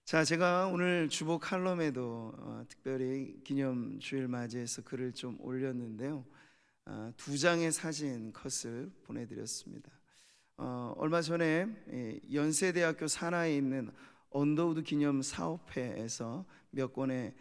자, 제가 오늘 주보 칼럼에도 특별히 기념 주일 맞이해서 글을 좀 올렸는데요. 두 장의 사진 컷을 보내드렸습니다. 얼마 전에 연세대학교 산하에 있는 언더우드 기념 사업회에서 몇 권의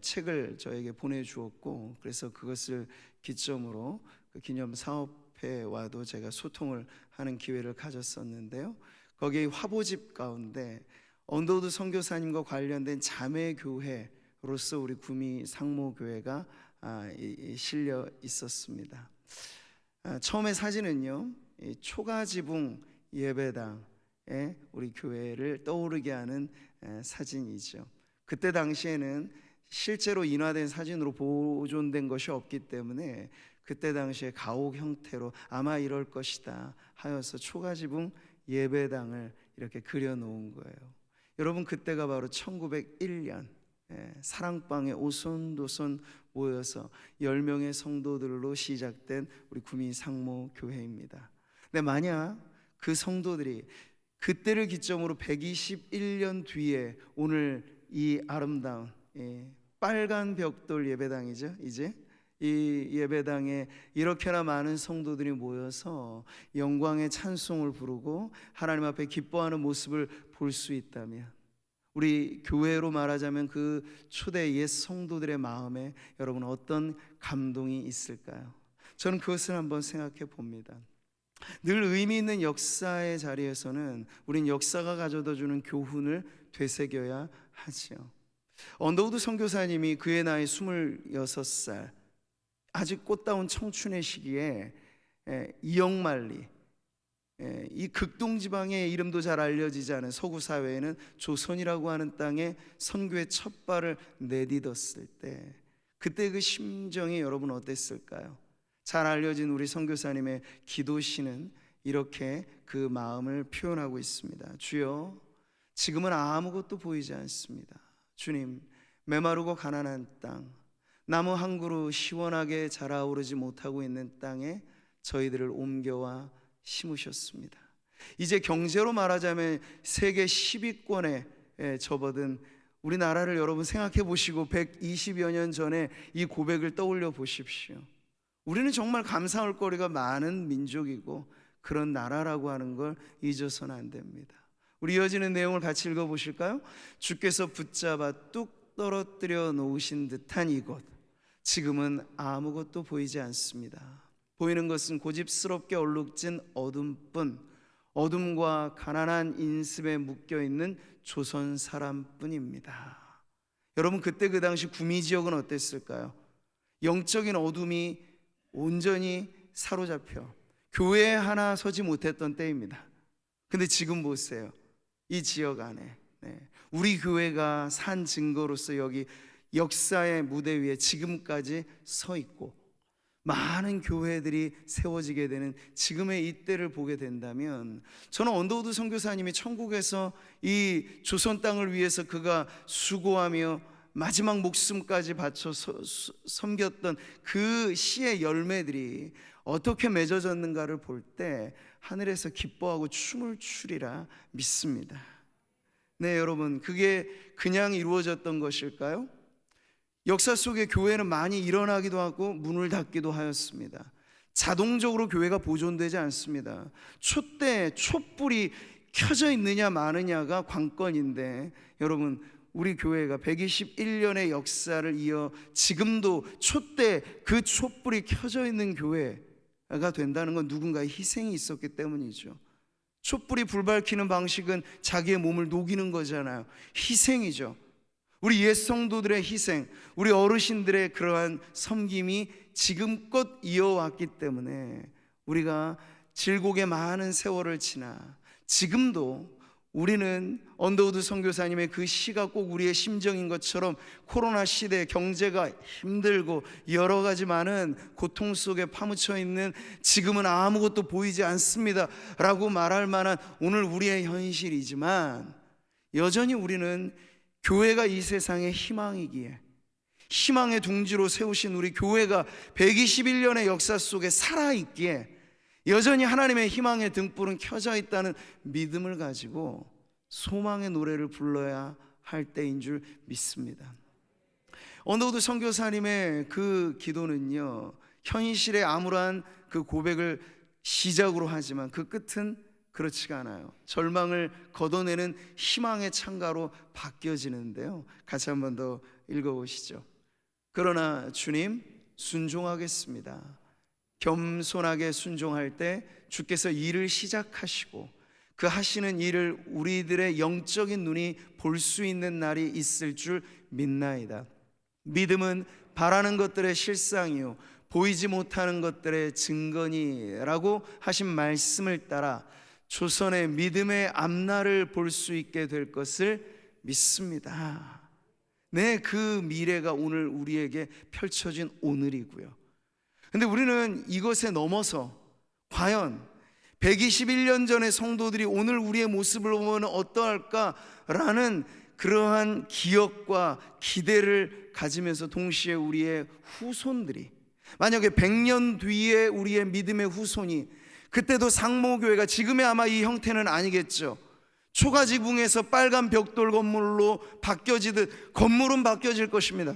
책을 저에게 보내주었고, 그래서 그것을 기점으로 그 기념 사업회와도 제가 소통을 하는 기회를 가졌었는데요. 거기에 화보집 가운데 언더우드 선교사님과 관련된 자매교회로서 우리 구미 상모교회가 실려 있었습니다. 처음에 사진은요, 초가지붕 예배당에 우리 교회를 떠오르게 하는 사진이죠. 그때 당시에는 실제로 인화된 사진으로 보존된 것이 없기 때문에 그때 당시에 가옥 형태로 아마 이럴 것이다 하여서 초가지붕 예배당을 이렇게 그려놓은 거예요. 여러분, 그때가 바로 1901년 사랑방에 오손도손 모여서 10명의 성도들로 시작된 우리 구미 상모교회입니다. 근데 만약 그 성도들이 그때를 기점으로 121년 뒤에 오늘 이 아름다운 빨간 벽돌 예배당이죠, 이제 이 예배당에 이렇게나 많은 성도들이 모여서 영광의 찬송을 부르고 하나님 앞에 기뻐하는 모습을 볼 수 있다면, 우리 교회로 말하자면 그 초대 옛 성도들의 마음에 여러분 어떤 감동이 있을까요? 저는 그것을 한번 생각해 봅니다. 늘 의미 있는 역사의 자리에서는 우린 역사가 가져다 주는 교훈을 되새겨야 하지요. 언더우드 선교사님이 그의 나이 26살, 아직 꽃다운 청춘의 시기에 이영만리, 이 극동지방의 이름도 잘 알려지지 않은 서구 사회에는 조선이라고 하는 땅에 선교의 첫 발을 내딛었을 때, 그때 그 심정이 여러분 어땠을까요? 잘 알려진 우리 선교사님의 기도시는 이렇게 그 마음을 표현하고 있습니다. 주여, 지금은 아무것도 보이지 않습니다. 주님, 메마르고 가난한 땅, 나무 한 그루 시원하게 자라오르지 못하고 있는 땅에 저희들을 옮겨와 심으셨습니다. 이제 경제로 말하자면 세계 10위권에 접어든 우리나라를 여러분 생각해 보시고 120여 년 전에 이 고백을 떠올려 보십시오. 우리는 정말 감사할 거리가 많은 민족이고 그런 나라라고 하는 걸 잊어서는 안 됩니다. 우리 이어지는 내용을 같이 읽어보실까요? 주께서 붙잡아 뚝 떨어뜨려 놓으신 듯한 이곳, 지금은 아무것도 보이지 않습니다. 보이는 것은 고집스럽게 얼룩진 어둠뿐, 어둠과 가난한 인습에 묶여있는 조선 사람뿐입니다. 여러분, 그때 그 당시 구미 지역은 어땠을까요? 영적인 어둠이 온전히 사로잡혀 교회에 하나 서지 못했던 때입니다. 근데 지금 보세요, 이 지역 안에 우리 교회가 산 증거로서 여기 역사의 무대 위에 지금까지 서 있고 많은 교회들이 세워지게 되는 지금의 이때를 보게 된다면, 저는 언더우드 선교사님이 천국에서 이 조선 땅을 위해서 그가 수고하며 마지막 목숨까지 바쳐 섬겼던 그 시의 열매들이 어떻게 맺어졌는가를 볼 때 하늘에서 기뻐하고 춤을 추리라 믿습니다. 네, 여러분, 그게 그냥 이루어졌던 것일까요? 역사 속에 교회는 많이 일어나기도 하고 문을 닫기도 하였습니다. 자동적으로 교회가 보존되지 않습니다. 촛대, 촛불이 켜져 있느냐 마느냐가 관건인데, 여러분, 우리 교회가 121년의 역사를 이어 지금도 촛대, 그 촛불이 켜져 있는 교회가 된다는 건 누군가의 희생이 있었기 때문이죠. 촛불이 불 밝히는 방식은 자기의 몸을 녹이는 거잖아요. 희생이죠. 우리 옛 성도들의 희생, 우리 어르신들의 그러한 섬김이 지금껏 이어왔기 때문에 우리가 질곡의 많은 세월을 지나 지금도 우리는 언더우드 선교사님의 그 시가 꼭 우리의 심정인 것처럼 코로나 시대 경제가 힘들고 여러 가지 많은 고통 속에 파묻혀 있는 지금은 아무것도 보이지 않습니다 라고 말할 만한 오늘 우리의 현실이지만, 여전히 우리는 교회가 이 세상의 희망이기에, 희망의 둥지로 세우신 우리 교회가 121년의 역사 속에 살아있기에 여전히 하나님의 희망의 등불은 켜져 있다는 믿음을 가지고 소망의 노래를 불러야 할 때인 줄 믿습니다. 언더우드 선교사님의 그 기도는요, 현실의 암울한 그 고백을 시작으로 하지만 그 끝은 그렇지가 않아요. 절망을 걷어내는 희망의 창가로 바뀌어지는데요, 같이 한 번 더 읽어보시죠. 그러나 주님, 순종하겠습니다. 겸손하게 순종할 때 주께서 일을 시작하시고 그 하시는 일을 우리들의 영적인 눈이 볼 수 있는 날이 있을 줄 믿나이다. 믿음은 바라는 것들의 실상이요 보이지 못하는 것들의 증거니라고 하신 말씀을 따라 조선의 믿음의 앞날을 볼 수 있게 될 것을 믿습니다. 네, 그 미래가 오늘 우리에게 펼쳐진 오늘이고요. 근데 우리는 이것에 넘어서 과연 121년 전의 성도들이 오늘 우리의 모습을 보면 어떠할까라는 그러한 기억과 기대를 가지면서 동시에 우리의 후손들이, 만약에 100년 뒤에 우리의 믿음의 후손이, 그때도 상모교회가 지금의 아마 이 형태는 아니겠죠. 초가지붕에서 빨간 벽돌 건물로 바뀌어지듯 건물은 바뀌어질 것입니다.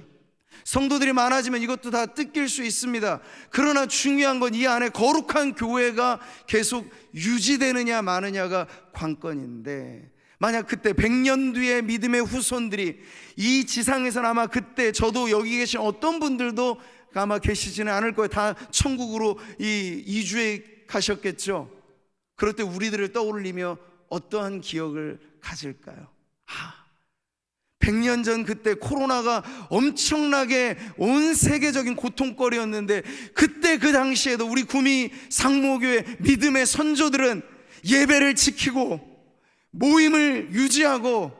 성도들이 많아지면 이것도 다 뜯길 수 있습니다. 그러나 중요한 건 이 안에 거룩한 교회가 계속 유지되느냐 마느냐가 관건인데, 만약 그때 100년 뒤에 믿음의 후손들이 이 지상에서는 아마 그때 저도 여기 계신 어떤 분들도 아마 계시지는 않을 거예요. 다 천국으로 이주해 가셨겠죠. 그럴 때 우리들을 떠올리며 어떠한 기억을 가질까요? 100년 전 그때 코로나가 엄청나게 온 세계적인 고통거리였는데, 그때 그 당시에도 우리 구미 상모교회 믿음의 선조들은 예배를 지키고 모임을 유지하고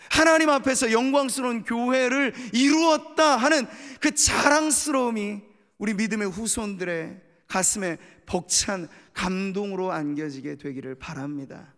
하나님 앞에서 영광스러운 교회를 이루었다 하는 그 자랑스러움이 우리 믿음의 후손들의 가슴에 벅찬 감동으로 안겨지게 되기를 바랍니다.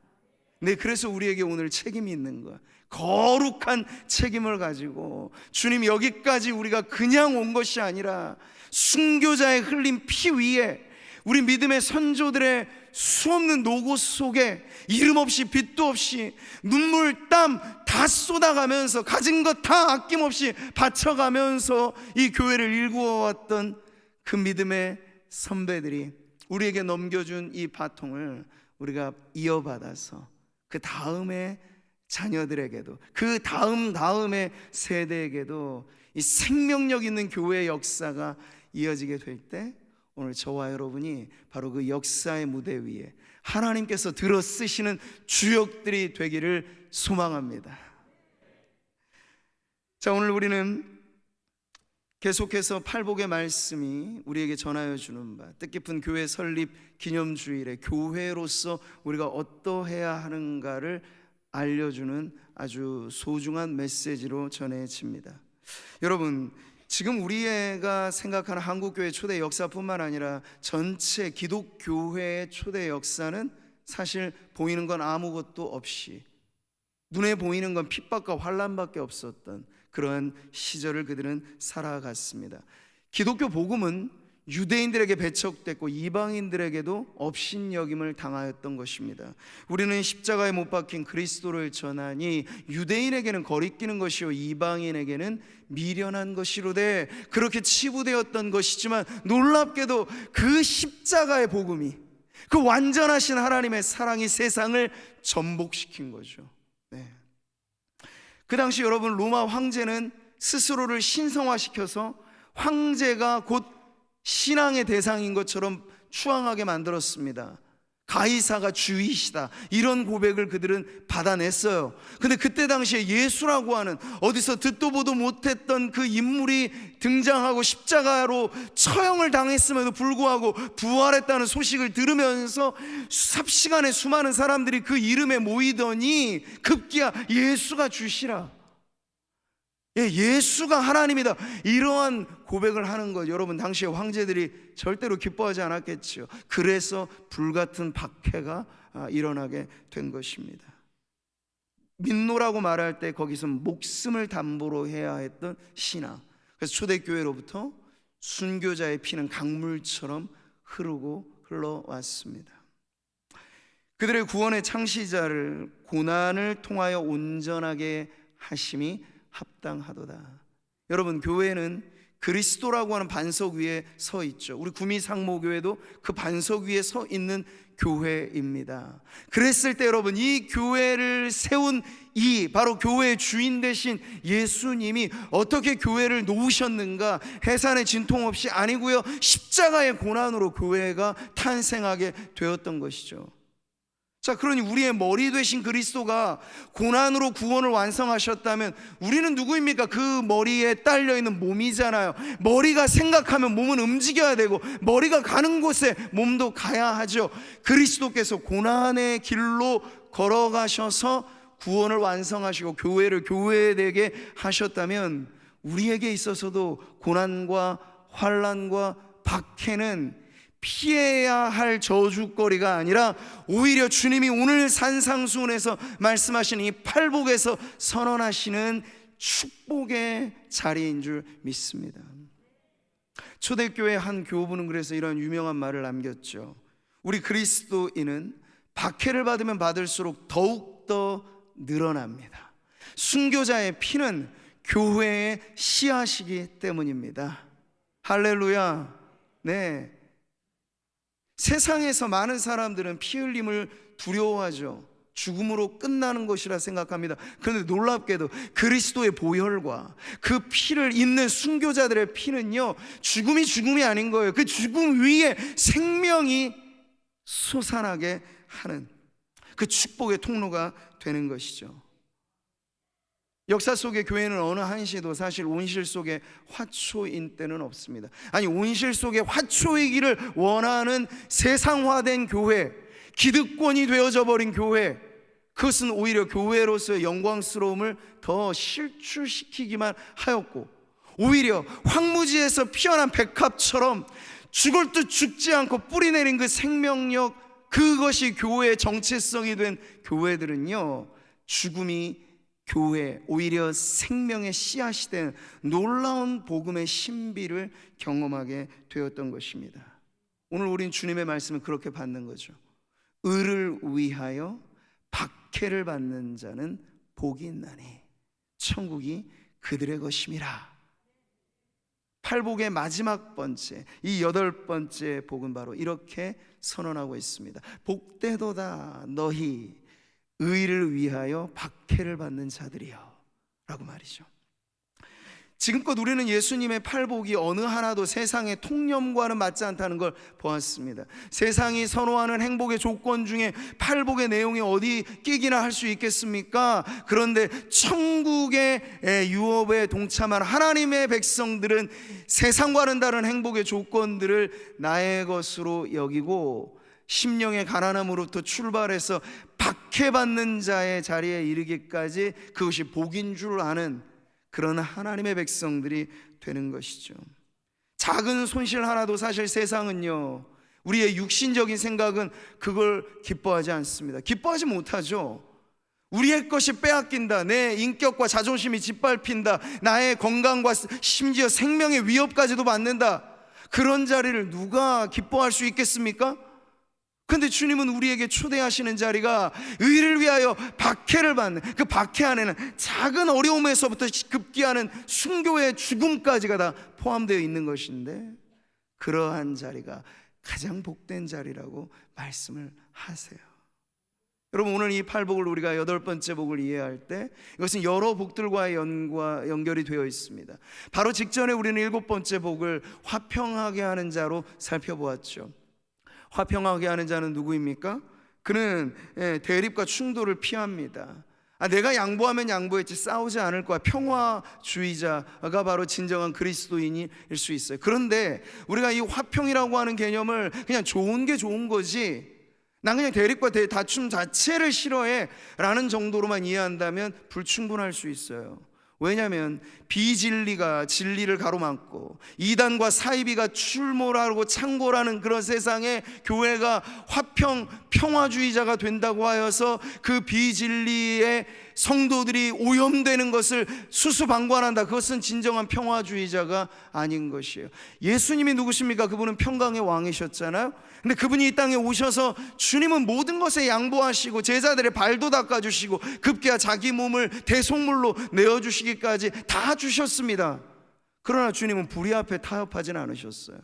네, 그래서 우리에게 오늘 책임이 있는 거야. 거룩한 책임을 가지고 주님, 여기까지 우리가 그냥 온 것이 아니라 순교자의 흘린 피 위에 우리 믿음의 선조들의 수없는 노고 속에 이름 없이 빚도 없이 눈물 땀 다 쏟아가면서 가진 것 다 아낌없이 바쳐가면서 이 교회를 일구어왔던 그 믿음의 선배들이 우리에게 넘겨준 이 바통을 우리가 이어받아서 그 다음에 자녀들에게도, 그 다음의 세대에게도 이 생명력 있는 교회의 역사가 이어지게 될 때, 오늘 저와 여러분이 바로 그 역사의 무대 위에 하나님께서 들어 쓰시는 주역들이 되기를 소망합니다. 자, 오늘 우리는 계속해서 팔복의 말씀이 우리에게 전하여 주는 바, 뜻깊은 교회 설립 기념주일에 교회로서 우리가 어떠해야 하는가를 알려주는 아주 소중한 메시지로 전해집니다. 여러분, 지금 우리가 생각하는 한국교회 초대 역사뿐만 아니라 전체 기독교회의 초대 역사는 사실 보이는 건 아무것도 없이, 눈에 보이는 건 핍박과 환난밖에 없었던 그러한 시절을 그들은 살아갔습니다. 기독교 복음은 유대인들에게 배척됐고 이방인들에게도 업신여김을 당하였던 것입니다. 우리는 십자가에 못 박힌 그리스도를 전하니 유대인에게는 거리끼는 것이요 이방인에게는 미련한 것이로되, 그렇게 치부되었던 것이지만 놀랍게도 그 십자가의 복음이, 그 완전하신 하나님의 사랑이 세상을 전복시킨 거죠. 네. 그 당시 여러분, 로마 황제는 스스로를 신성화시켜서 황제가 곧 신앙의 대상인 것처럼 추앙하게 만들었습니다. 가이사가 주이시다, 이런 고백을 그들은 받아냈어요. 근데 그때 당시에 예수라고 하는 어디서 듣도 보도 못했던 그 인물이 등장하고 십자가로 처형을 당했음에도 불구하고 부활했다는 소식을 들으면서 삽시간에 수많은 사람들이 그 이름에 모이더니 급기야 예수가 주시라, 예수가 하나님이다, 이러한 고백을 하는 것, 여러분 당시에 황제들이 절대로 기뻐하지 않았겠죠. 그래서 불같은 박해가 일어나게 된 것입니다. 민노라고 말할 때 거기서 목숨을 담보로 해야 했던 신앙, 그래서 초대교회로부터 순교자의 피는 강물처럼 흘러왔습니다. 그들의 구원의 창시자를 고난을 통하여 온전하게 하심이 합당하도다. 여러분, 교회는 그리스도라고 하는 반석 위에 서 있죠. 우리 구미상모교회도 그 반석 위에 서 있는 교회입니다. 그랬을 때 여러분, 이 교회를 세운 이 바로 교회의 주인 되신 예수님이 어떻게 교회를 놓으셨는가? 해산의 진통 없이 아니고요, 십자가의 고난으로 교회가 탄생하게 되었던 것이죠. 자, 그러니 우리의 머리 되신 그리스도가 고난으로 구원을 완성하셨다면 우리는 누구입니까? 그 머리에 딸려있는 몸이잖아요. 머리가 생각하면 몸은 움직여야 되고, 머리가 가는 곳에 몸도 가야 하죠. 그리스도께서 고난의 길로 걸어가셔서 구원을 완성하시고 교회를 교회되게 하셨다면 우리에게 있어서도 고난과 환난과 박해는 피해야 할 저주거리가 아니라 오히려 주님이 오늘 산상수훈에서 말씀하신 이 팔복에서 선언하시는 축복의 자리인 줄 믿습니다. 초대교회 한 교부는 그래서 이런 유명한 말을 남겼죠. 우리 그리스도인은 박해를 받으면 받을수록 더욱더 늘어납니다. 순교자의 피는 교회의 씨앗이기 때문입니다. 할렐루야. 네. 세상에서 많은 사람들은 피 흘림을 두려워하죠. 죽음으로 끝나는 것이라 생각합니다. 그런데 놀랍게도 그리스도의 보혈과 그 피를 잇는 순교자들의 피는요, 죽음이 아닌 거예요. 그 죽음 위에 생명이 솟아나게 하는 그 축복의 통로가 되는 것이죠. 역사 속의 교회는 어느 한시도 사실 온실 속에 화초인 때는 없습니다. 아니, 온실 속에 화초이기를 원하는 세상화된 교회, 기득권이 되어져 버린 교회, 그것은 오히려 교회로서의 영광스러움을 더 실추시키기만 하였고, 오히려 황무지에서 피어난 백합처럼 죽을 듯 죽지 않고 뿌리내린 그 생명력, 그것이 교회의 정체성이 된 교회들은요, 죽음이 교회, 오히려 생명의 씨앗이 된 놀라운 복음의 신비를 경험하게 되었던 것입니다. 오늘 우린 주님의 말씀을 그렇게 받는 거죠. 의를 위하여 박해를 받는 자는 복이 있나니 천국이 그들의 것임이라. 팔복의 마지막 번째, 이 8번째 복은 바로 이렇게 선언하고 있습니다. 복되도다 너희 의를 위하여 박해를 받는 자들이여 라고 말이죠. 지금껏 우리는 예수님의 팔복이 어느 하나도 세상의 통념과는 맞지 않다는 걸 보았습니다. 세상이 선호하는 행복의 조건 중에 팔복의 내용이 어디 끼기나 할 수 있겠습니까? 그런데 천국의 유업에 동참한 하나님의 백성들은 세상과는 다른 행복의 조건들을 나의 것으로 여기고 심령의 가난함으로부터 출발해서 박해받는 자의 자리에 이르기까지 그것이 복인 줄 아는 그런 하나님의 백성들이 되는 것이죠. 작은 손실 하나도 사실 세상은요, 우리의 육신적인 생각은 그걸 기뻐하지 않습니다. 기뻐하지 못하죠. 우리의 것이 빼앗긴다, 내 인격과 자존심이 짓밟힌다, 나의 건강과 심지어 생명의 위협까지도 받는다, 그런 자리를 누가 기뻐할 수 있겠습니까? 근데 주님은 우리에게 초대하시는 자리가 의를 위하여 박해를 받는, 그 박해 안에는 작은 어려움에서부터 급기야는 순교의 죽음까지가 다 포함되어 있는 것인데, 그러한 자리가 가장 복된 자리라고 말씀을 하세요. 여러분, 오늘 이 팔복을 우리가 8번째 복을 이해할 때 이것은 여러 복들과의 연결이 되어 있습니다. 바로 직전에 우리는 7번째 복을 화평하게 하는 자로 살펴보았죠. 화평하게 하는 자는 누구입니까? 그는 대립과 충돌을 피합니다. 내가 양보하면 양보했지 싸우지 않을 거야. 평화주의자가 바로 진정한 그리스도인일 수 있어요. 그런데 우리가 이 화평이라고 하는 개념을 그냥 좋은 게 좋은 거지, 난 그냥 대립과 다툼 자체를 싫어해 라는 정도로만 이해한다면 불충분할 수 있어요. 왜냐하면 비진리가 진리를 가로막고 이단과 사이비가 출몰하고 창궐하는 그런 세상에 교회가 평화주의자가 된다고 하여서 그 비진리의 성도들이 오염되는 것을 수수방관한다. 그것은 진정한 평화주의자가 아닌 것이에요. 예수님이 누구십니까? 그분은 평강의 왕이셨잖아요. 근데 그분이 이 땅에 오셔서 주님은 모든 것에 양보하시고 제자들의 발도 닦아주시고 급기야 자기 몸을 대속물로 내어주시기까지 다 주셨습니다. 그러나 주님은 불의 앞에 타협하진 않으셨어요.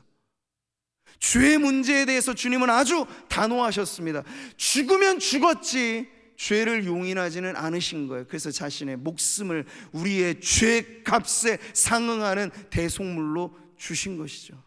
죄의 문제에 대해서 주님은 아주 단호하셨습니다. 죽으면 죽었지 죄를 용인하지는 않으신 거예요. 그래서 자신의 목숨을 우리의 죄값에 상응하는 대속물로 주신 것이죠.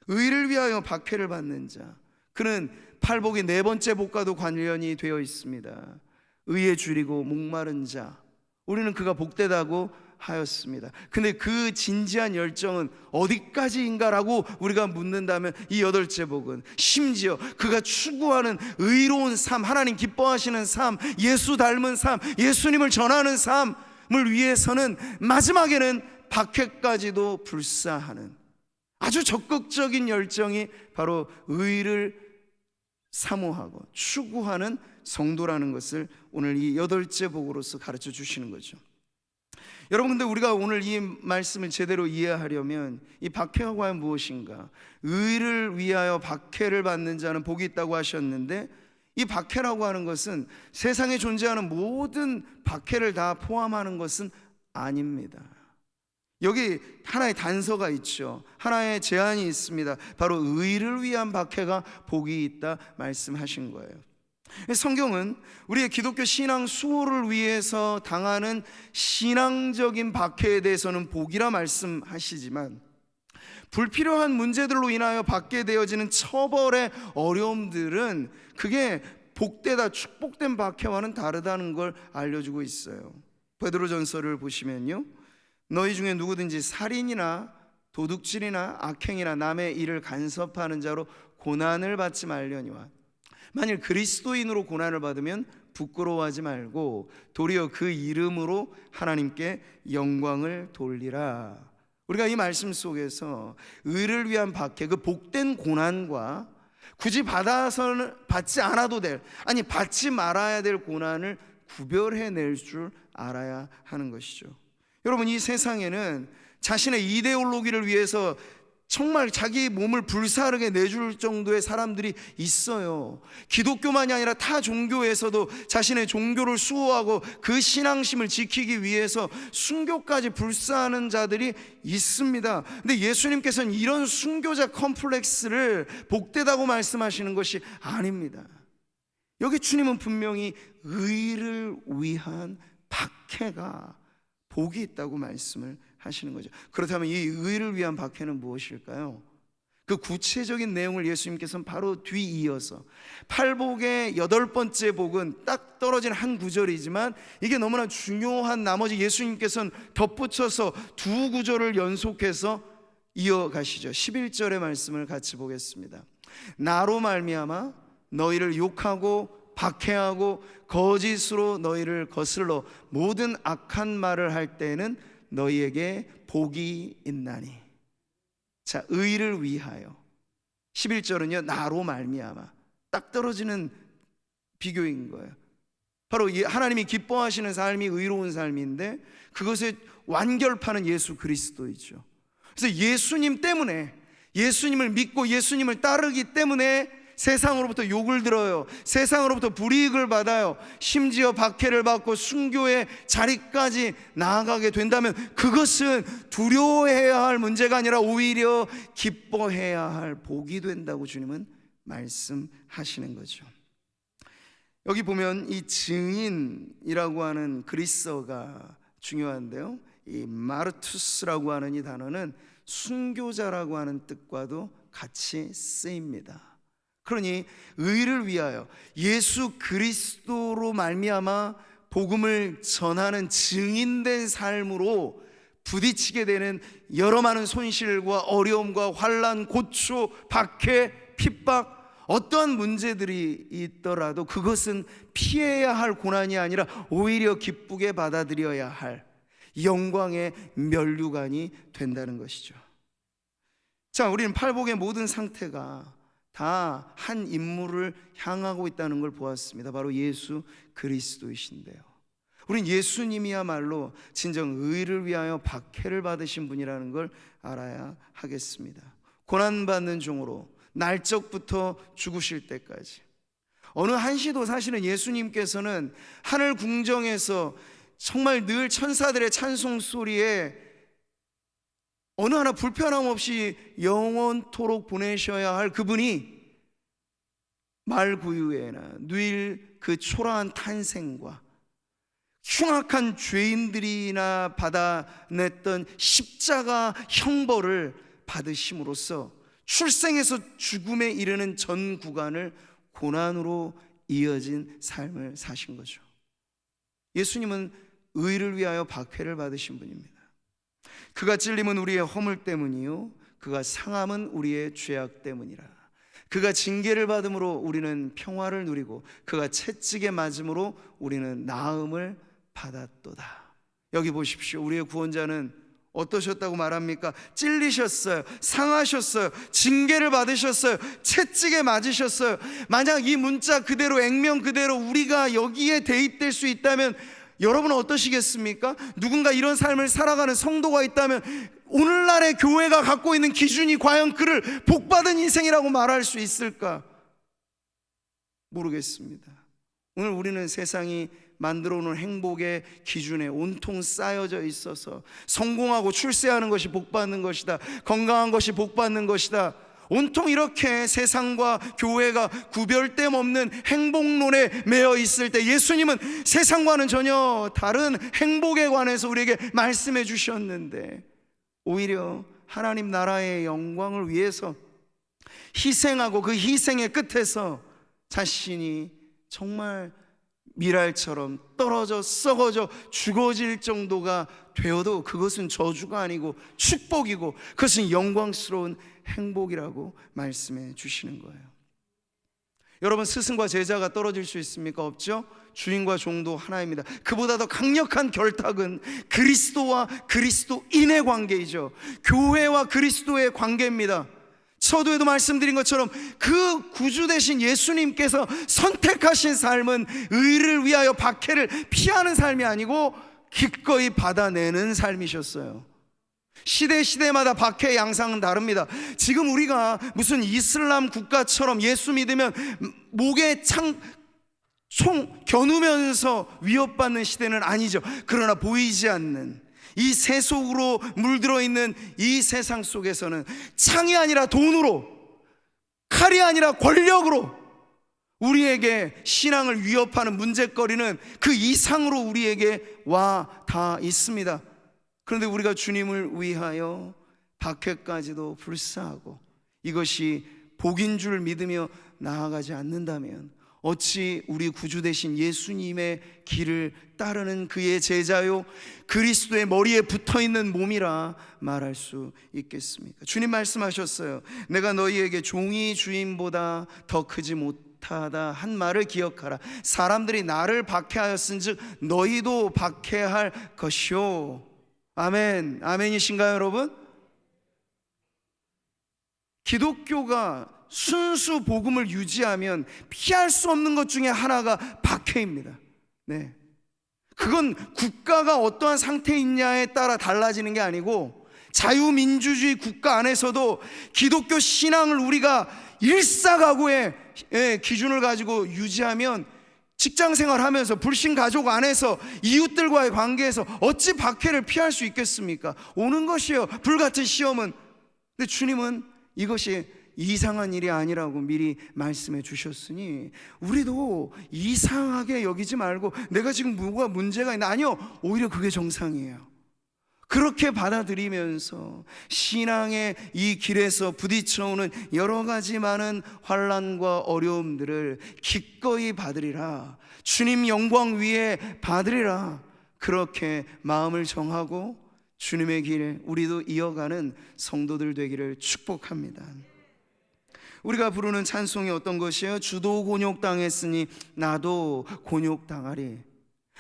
의를 위하여 박해를 받는 자, 그는 팔복의 네 번째 복과도 관련이 되어 있습니다. 의에 줄이고 목마른 자, 우리는 그가 복되다고 하였습니다. 근데 그 진지한 열정은 어디까지인가라고 우리가 묻는다면 이 여덟째 복은 심지어 그가 추구하는 의로운 삶, 하나님 기뻐하시는 삶, 예수 닮은 삶, 예수님을 전하는 삶을 위해서는 마지막에는 박해까지도 불사하는 아주 적극적인 열정이 바로 의를 사모하고 추구하는 성도라는 것을 오늘 이 여덟째 복으로서 가르쳐 주시는 거죠. 여러분, 근데 우리가 오늘 이 말씀을 제대로 이해하려면 이 박해가 과연 무엇인가? 의를 위하여 박해를 받는 자는 복이 있다고 하셨는데, 이 박해라고 하는 것은 세상에 존재하는 모든 박해를 다 포함하는 것은 아닙니다. 여기 하나의 단서가 있죠. 하나의 제한이 있습니다. 바로 의를 위한 박해가 복이 있다 말씀하신 거예요. 성경은 우리의 기독교 신앙 수호를 위해서 당하는 신앙적인 박해에 대해서는 복이라 말씀하시지만, 불필요한 문제들로 인하여 받게 되어지는 처벌의 어려움들은 그게 복되다, 축복된 박해와는 다르다는 걸 알려주고 있어요. 베드로전서를 보시면요, 너희 중에 누구든지 살인이나 도둑질이나 악행이나 남의 일을 간섭하는 자로 고난을 받지 말려니와, 만일 그리스도인으로 고난을 받으면 부끄러워하지 말고 도리어 그 이름으로 하나님께 영광을 돌리라. 우리가 이 말씀 속에서 의를 위한 박해, 그 복된 고난과 굳이 받지 않아도 될, 아니 받지 말아야 될 고난을 구별해낼 줄 알아야 하는 것이죠. 여러분, 이 세상에는 자신의 이데올로기를 위해서 정말 자기 몸을 불사르게 내줄 정도의 사람들이 있어요. 기독교만이 아니라 타 종교에서도 자신의 종교를 수호하고 그 신앙심을 지키기 위해서 순교까지 불사하는 자들이 있습니다. 근데 예수님께서는 이런 순교자 컴플렉스를 복되다고 말씀하시는 것이 아닙니다. 여기 주님은 분명히 의를 위한 박해가 복이 있다고 말씀을 하시는 거죠. 그렇다면 이 의를 위한 박해는 무엇일까요? 그 구체적인 내용을 예수님께서는 바로 뒤이어서 팔복의 여덟 번째 복은 딱 떨어진 한 구절이지만 이게 너무나 중요한 나머지 예수님께서는 덧붙여서 두 구절을 연속해서 이어가시죠. 11절의 말씀을 같이 보겠습니다. 나로 말미암아 너희를 욕하고 박해하고 거짓으로 너희를 거슬러 모든 악한 말을 할 때에는 너희에게 복이 있나니. 자, 의를 위하여. 11절은요, 나로 말미암아. 딱 떨어지는 비교인 거예요. 바로 하나님이 기뻐하시는 삶이 의로운 삶인데 그것의 완결판은 예수 그리스도이죠. 그래서 예수님 때문에, 예수님을 믿고 예수님을 따르기 때문에 세상으로부터 욕을 들어요. 세상으로부터 불이익을 받아요. 심지어 박해를 받고 순교의 자리까지 나아가게 된다면 그것은 두려워해야 할 문제가 아니라 오히려 기뻐해야 할 복이 된다고 주님은 말씀하시는 거죠. 여기 보면 이 증인이라고 하는 그리스어가 중요한데요, 이 마르투스라고 하는 이 단어는 순교자라고 하는 뜻과도 같이 쓰입니다. 그러니 의를 위하여 예수 그리스도로 말미암아 복음을 전하는 증인된 삶으로 부딪히게 되는 여러 많은 손실과 어려움과 환난, 고초, 박해, 핍박, 어떠한 문제들이 있더라도 그것은 피해야 할 고난이 아니라 오히려 기쁘게 받아들여야 할 영광의 면류관이 된다는 것이죠. 자, 우리는 팔복의 모든 상태가 다 한 인물을 향하고 있다는 걸 보았습니다. 바로 예수 그리스도이신데요. 우린 예수님이야말로 진정 의를 위하여 박해를 받으신 분이라는 걸 알아야 하겠습니다. 고난받는 종으로 날적부터 죽으실 때까지 어느 한시도 사실은 예수님께서는 하늘 궁정에서 정말 늘 천사들의 찬송 소리에 어느 하나 불편함 없이 영원토록 보내셔야 할 그분이 말구유에나 누일 그 초라한 탄생과 흉악한 죄인들이나 받아냈던 십자가 형벌을 받으심으로써 출생에서 죽음에 이르는 전 구간을 고난으로 이어진 삶을 사신 거죠. 예수님은 의를 위하여 박해를 받으신 분입니다. 그가 찔림은 우리의 허물 때문이요 그가 상함은 우리의 죄악 때문이라. 그가 징계를 받음으로 우리는 평화를 누리고 그가 채찍에 맞음으로 우리는 나음을 받았도다. 여기 보십시오. 우리의 구원자는 어떠셨다고 말합니까? 찔리셨어요, 상하셨어요, 징계를 받으셨어요, 채찍에 맞으셨어요. 만약 이 문자 그대로 액면 그대로 우리가 여기에 대입될 수 있다면 여러분은 어떠시겠습니까? 누군가 이런 삶을 살아가는 성도가 있다면 오늘날의 교회가 갖고 있는 기준이 과연 그를 복받은 인생이라고 말할 수 있을까? 모르겠습니다. 오늘 우리는 세상이 만들어 놓은 행복의 기준에 온통 쌓여져 있어서 성공하고 출세하는 것이 복받는 것이다, 건강한 것이 복받는 것이다, 온통 이렇게 세상과 교회가 구별됨 없는 행복론에 매여 있을 때 예수님은 세상과는 전혀 다른 행복에 관해서 우리에게 말씀해 주셨는데 오히려 하나님 나라의 영광을 위해서 희생하고 그 희생의 끝에서 자신이 정말 미랄처럼 떨어져 썩어져 죽어질 정도가 되어도 그것은 저주가 아니고 축복이고 그것은 영광스러운 행복이라고 말씀해 주시는 거예요. 여러분, 스승과 제자가 떨어질 수 있습니까? 없죠? 주인과 종도 하나입니다. 그보다 더 강력한 결탁은 그리스도와 그리스도인의 관계이죠. 교회와 그리스도의 관계입니다. 서두에도 말씀드린 것처럼 그 구주 되신 예수님께서 선택하신 삶은 의를 위하여 박해를 피하는 삶이 아니고 기꺼이 받아내는 삶이셨어요. 시대마다 박해의 양상은 다릅니다. 지금 우리가 무슨 이슬람 국가처럼 예수 믿으면 목에 총 겨누면서 위협받는 시대는 아니죠. 그러나 보이지 않는 이 세속으로 물들어 있는 이 세상 속에서는 창이 아니라 돈으로, 칼이 아니라 권력으로 우리에게 신앙을 위협하는 문제거리는 그 이상으로 우리에게 와 다 있습니다. 그런데 우리가 주님을 위하여 박해까지도 불사하고 이것이 복인 줄 믿으며 나아가지 않는다면 어찌 우리 구주 되신 예수님의 길을 따르는 그의 제자요 그리스도의 머리에 붙어있는 몸이라 말할 수 있겠습니까? 주님 말씀하셨어요. 내가 너희에게 종이 주인보다 더 크지 못하다 한 말을 기억하라. 사람들이 나를 박해하였은즉 너희도 박해할 것이요. 아멘. 아멘이신가요, 여러분? 기독교가 순수 복음을 유지하면 피할 수 없는 것 중에 하나가 박해입니다. 네. 그건 국가가 어떠한 상태에 있냐에 따라 달라지는 게 아니고 자유민주주의 국가 안에서도 기독교 신앙을 우리가 일사가구의 기준을 가지고 유지하면 직장생활 하면서 불신 가족 안에서 이웃들과의 관계에서 어찌 박해를 피할 수 있겠습니까? 오는 것이요 불같은 시험은. 근데 주님은 이것이 이상한 일이 아니라고 미리 말씀해 주셨으니 우리도 이상하게 여기지 말고 내가 지금 뭐가 문제가 있나, 아니요, 오히려 그게 정상이에요. 그렇게 받아들이면서 신앙의 이 길에서 부딪혀오는 여러 가지 많은 환난과 어려움들을 기꺼이 받으리라, 주님 영광 위에 받으리라, 그렇게 마음을 정하고 주님의 길 우리도 이어가는 성도들 되기를 축복합니다. 우리가 부르는 찬송이 어떤 것이에요? 주도 곤욕당했으니 나도 곤욕당하리.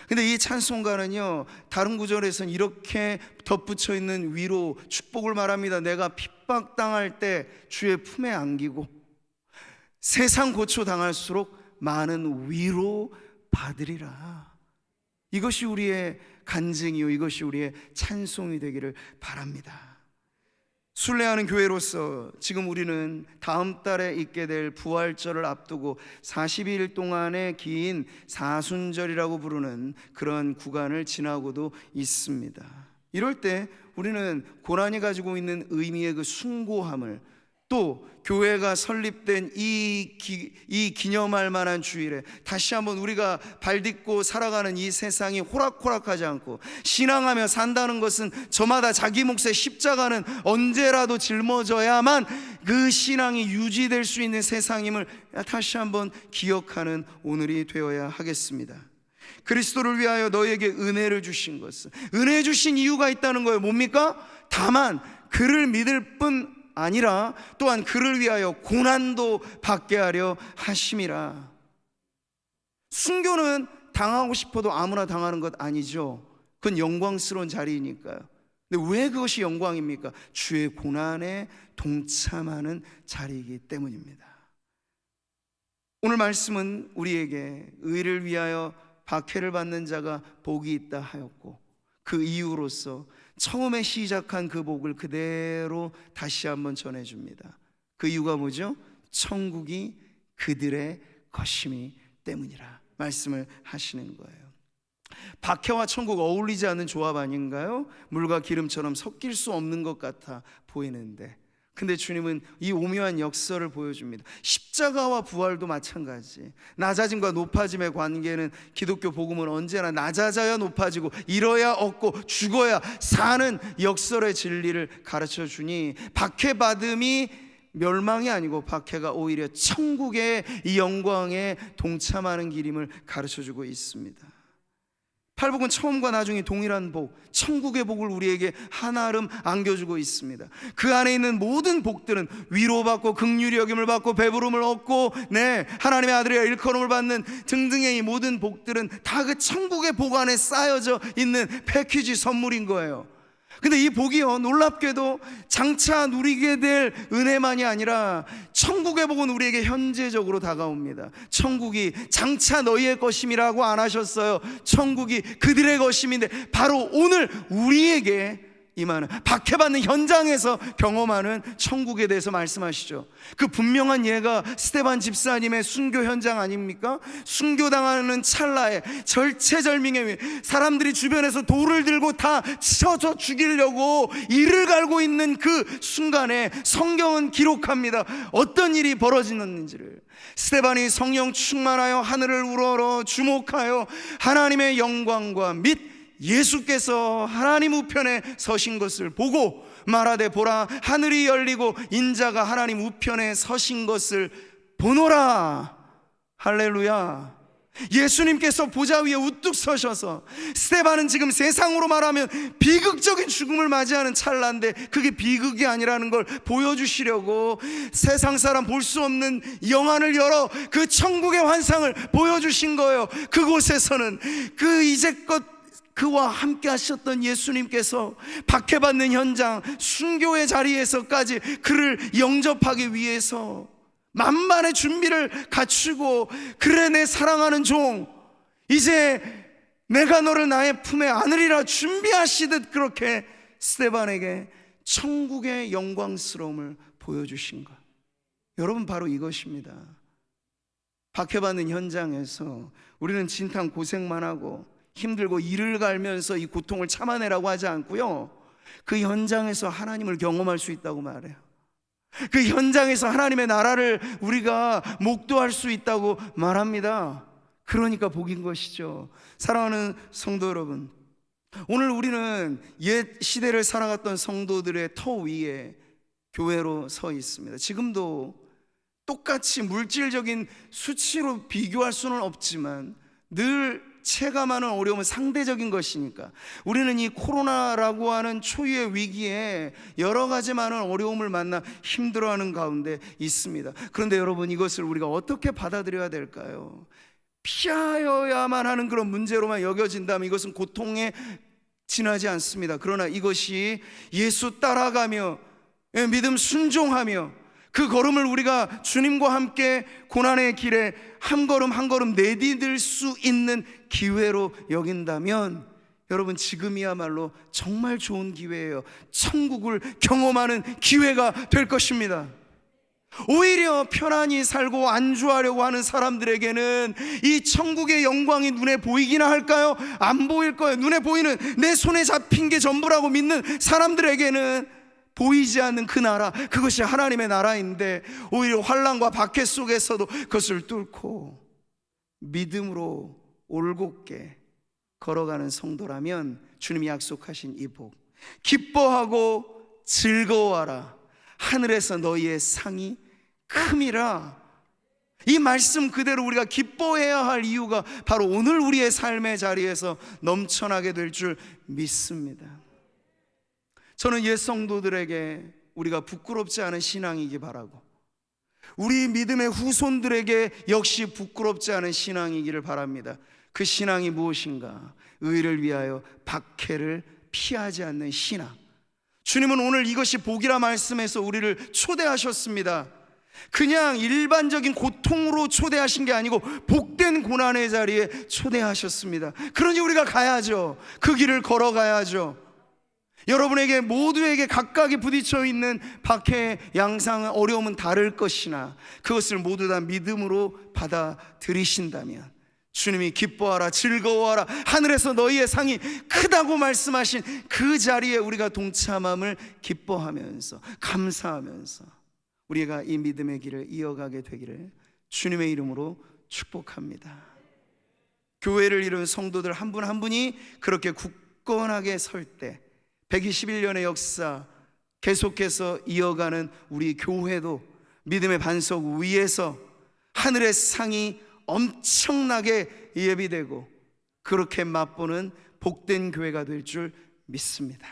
근데 이 찬송가는요 다른 구절에서는 이렇게 덧붙여 있는 위로 축복을 말합니다. 내가 핍박당할 때 주의 품에 안기고 세상 고초 당할수록 많은 위로 받으리라. 이것이 우리의 간증이요, 이것이 우리의 찬송이 되기를 바랍니다. 순례하는 교회로서 지금 우리는 다음 달에 있게 될 부활절을 앞두고 40일 동안의 긴 사순절이라고 부르는 그런 구간을 지나고도 있습니다. 이럴 때 우리는 고난이 가지고 있는 의미의 그 숭고함을, 또 교회가 설립된 이 기념할 만한 주일에 다시 한번 우리가 발딛고 살아가는 이 세상이 호락호락하지 않고 신앙하며 산다는 것은 저마다 자기 몫의 십자가는 언제라도 짊어져야만 그 신앙이 유지될 수 있는 세상임을 다시 한번 기억하는 오늘이 되어야 하겠습니다. 그리스도를 위하여 너에게 은혜를 주신 것은, 은혜 주신 이유가 있다는 거예요. 뭡니까? 다만 그를 믿을 뿐 아니라 또한 그를 위하여 고난도 받게 하려 하심이라. 순교는 당하고 싶어도 아무나 당하는 것 아니죠. 그건 영광스러운 자리이니까요. 근데 왜 그것이 영광입니까? 주의 고난에 동참하는 자리이기 때문입니다. 오늘 말씀은 우리에게 의를 위하여 박해를 받는 자가 복이 있다 하였고, 그 이유로서 처음에 시작한 그 복을 그대로 다시 한번 전해줍니다. 그 이유가 뭐죠? 천국이 그들의 것이기 때문이라 말씀을 하시는 거예요. 박해와 천국 어울리지 않는 조합 아닌가요? 물과 기름처럼 섞일 수 없는 것 같아 보이는데, 근데 주님은 이 오묘한 역설을 보여줍니다. 십자가와 부활도 마찬가지. 낮아짐과 높아짐의 관계는, 기독교 복음은 언제나 낮아져야 높아지고 잃어야 얻고 죽어야 사는 역설의 진리를 가르쳐 주니, 박해받음이 멸망이 아니고 박해가 오히려 천국의 이 영광에 동참하는 길임을 가르쳐 주고 있습니다. 팔복은 처음과 나중이 동일한 복, 천국의 복을 우리에게 한아름 안겨주고 있습니다. 그 안에 있는 모든 복들은 위로받고 긍휼히 여김을 받고 배부름을 얻고 하나님의 아들이여 일컬음을 받는 등등의 이 모든 복들은 다 그 천국의 복 안에 쌓여져 있는 패키지 선물인 거예요. 근데 이 복이요, 놀랍게도 장차 누리게 될 은혜만이 아니라 천국의 복은 우리에게 현재적으로 다가옵니다. 천국이 장차 너희의 것임이라고 안 하셨어요. 천국이 그들의 것임인데 바로 오늘 우리에게 임하는, 박해받는 현장에서 경험하는 천국에 대해서 말씀하시죠. 그 분명한 예가 스데반 집사님의 순교 현장 아닙니까? 순교당하는 찰나에 절체절명의 사람들이 주변에서 돌을 들고 다 쳐서 죽이려고 이를 갈고 있는 그 순간에 성경은 기록합니다. 어떤 일이 벌어지는지를. 스데반이 성령 충만하여 하늘을 우러러 주목하여 하나님의 영광과 및 예수께서 하나님 우편에 서신 것을 보고 말하되, 보라, 하늘이 열리고 인자가 하나님 우편에 서신 것을 보노라. 할렐루야. 예수님께서 보좌 위에 우뚝 서셔서, 스데반은 지금 세상으로 말하면 비극적인 죽음을 맞이하는 찰나인데 그게 비극이 아니라는 걸 보여주시려고 세상 사람 볼 수 없는 영안을 열어 그 천국의 환상을 보여주신 거예요. 그곳에서는 그 이제껏 그와 함께 하셨던 예수님께서 박해받는 현장, 순교의 자리에서까지 그를 영접하기 위해서 만반의 준비를 갖추고, 그래 내 사랑하는 종, 이제 내가 너를 나의 품에 안으리라 준비하시듯 그렇게 스데반에게 천국의 영광스러움을 보여주신 것. 여러분, 바로 이것입니다. 박해받는 현장에서 우리는 진탕 고생만 하고 힘들고 이를 갈면서 이 고통을 참아내라고 하지 않고요, 그 현장에서 하나님을 경험할 수 있다고 말해요. 그 현장에서 하나님의 나라를 우리가 목도할 수 있다고 말합니다. 그러니까 복인 것이죠. 사랑하는 성도 여러분, 오늘 우리는 옛 시대를 살아갔던 성도들의 터 위에 교회로 서 있습니다. 지금도 똑같이 물질적인 수치로 비교할 수는 없지만 늘 체감하는 어려움은 상대적인 것이니까 우리는 이 코로나라고 하는 초유의 위기에 여러 가지 많은 어려움을 만나 힘들어하는 가운데 있습니다. 그런데 여러분, 이것을 우리가 어떻게 받아들여야 될까요? 피하여야만 하는 그런 문제로만 여겨진다면 이것은 고통에 지나지 않습니다. 그러나 이것이 예수 따라가며 믿음 순종하며 그 걸음을 우리가 주님과 함께 고난의 길에 한 걸음 한 걸음 내디딜 수 있는 기회로 여긴다면 여러분, 지금이야말로 정말 좋은 기회예요. 천국을 경험하는 기회가 될 것입니다. 오히려 편안히 살고 안주하려고 하는 사람들에게는 이 천국의 영광이 눈에 보이기나 할까요? 안 보일 거예요. 눈에 보이는, 내 손에 잡힌 게 전부라고 믿는 사람들에게는 보이지 않는 그 나라, 그것이 하나님의 나라인데, 오히려 환난과 박해 속에서도 그것을 뚫고 믿음으로 올곧게 걸어가는 성도라면 주님이 약속하신 이 복, 기뻐하고 즐거워하라, 하늘에서 너희의 상이 큼이라. 이 말씀 그대로 우리가 기뻐해야 할 이유가 바로 오늘 우리의 삶의 자리에서 넘쳐나게 될 줄 믿습니다. 저는 옛 성도들에게 우리가 부끄럽지 않은 신앙이기 바라고, 우리 믿음의 후손들에게 역시 부끄럽지 않은 신앙이기를 바랍니다. 그 신앙이 무엇인가? 의를 위하여 박해를 피하지 않는 신앙. 주님은 오늘 이것이 복이라 말씀해서 우리를 초대하셨습니다. 그냥 일반적인 고통으로 초대하신 게 아니고 복된 고난의 자리에 초대하셨습니다. 그러니 우리가 가야죠. 그 길을 걸어가야죠. 여러분에게 모두에게 각각이 부딪혀 있는 박해의 양상은, 어려움은 다를 것이나 그것을 모두 다 믿음으로 받아들이신다면 주님이 기뻐하라, 즐거워하라, 하늘에서 너희의 상이 크다고 말씀하신 그 자리에 우리가 동참함을 기뻐하면서, 감사하면서 우리가 이 믿음의 길을 이어가게 되기를 주님의 이름으로 축복합니다. 교회를 이룬 성도들 한 분 한 분이 그렇게 굳건하게 설 때 121년의 역사 계속해서 이어가는 우리 교회도 믿음의 반석 위에서 하늘의 상이 엄청나게 예비되고 그렇게 맛보는 복된 교회가 될 줄 믿습니다.